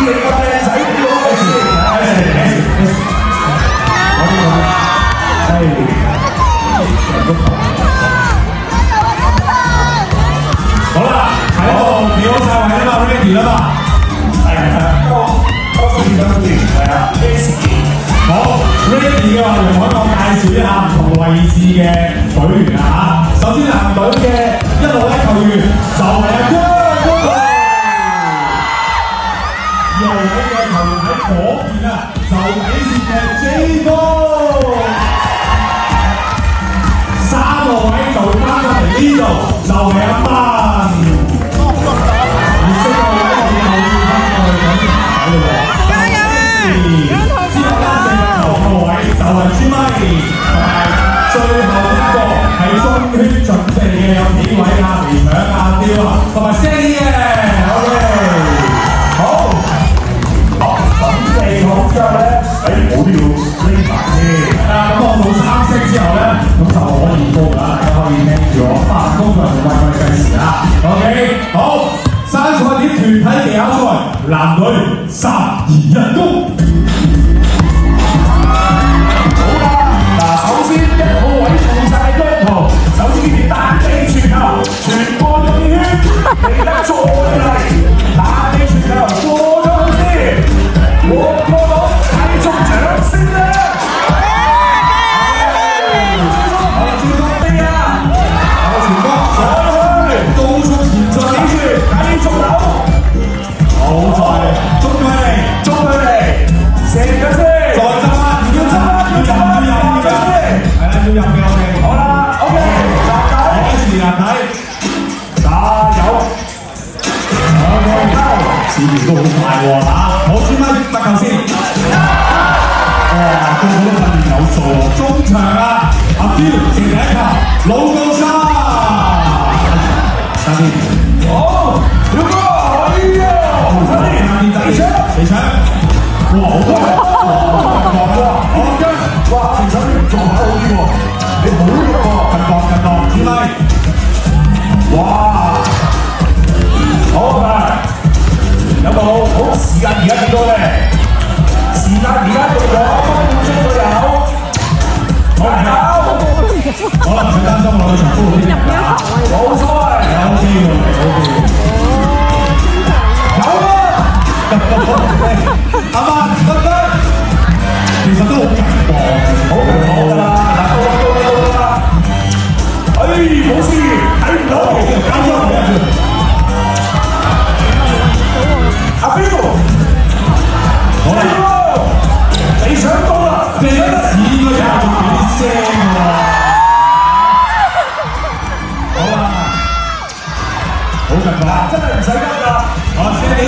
你個靚仔叫我哋先。好啦，喺度表晒位啦嘛 ，ready 啦嘛。係多謝係啊。好 ，ready 嘅話，容我介紹一下唔同位置嘅隊員啊嚇。首先藍隊嘅一號球員就係阿姜哥，右位嘅球員喺嗰邊啊，就底線嘅 J 哥。3號位就翻返嚟呢度，就係阿班。而4號位我哋後面翻過去講先睇咯喎。加油啊！之後6號位就係朱咪，同埋最後一個係中圈準備嘅有幾位啊？微強阿雕啊，同埋Sandy嘅 ，OK。好，準備好之後咧，我都要拎埋先。咁我數3聲之後咧，咁就可以報啦，大家可以聽住我。通常就為我哋計時啦。OK， 好，3個點團體技巧賽，男隊3、2、1，攻！好啦，嗱，首先1號位做晒姜濤，首先呢啲彈地傳球，傳過咗圈，記得再嚟，彈地傳球過咗去先，過到繼續掌聲啦！似乎都好快喎嚇！我專登得夠先。哇，個個都訓練有素喎。中場啊，阿彪射第一球，老高沙。下邊。好，表哥，哎呀！下邊地搶，哇，好多人，好跟，哇，地搶你做下好啲喎，你好嘢喎，近檔，主咪。哇，好啊！有冇好時間而家幾多咧？時間而家到咗1分鐘左右。好，可能唔使擔心我嘅場波好啲。冇所謂，有機會，有啊！阿曼得，其實都好緊喎，好㗎啦，嗱，到啦，哎，冇事，睇唔到，啱咗。阿邊個？好啦，你想到啦？咩事都有啲聲喎。好啦，好緊張，真係唔使急㗎。我先你。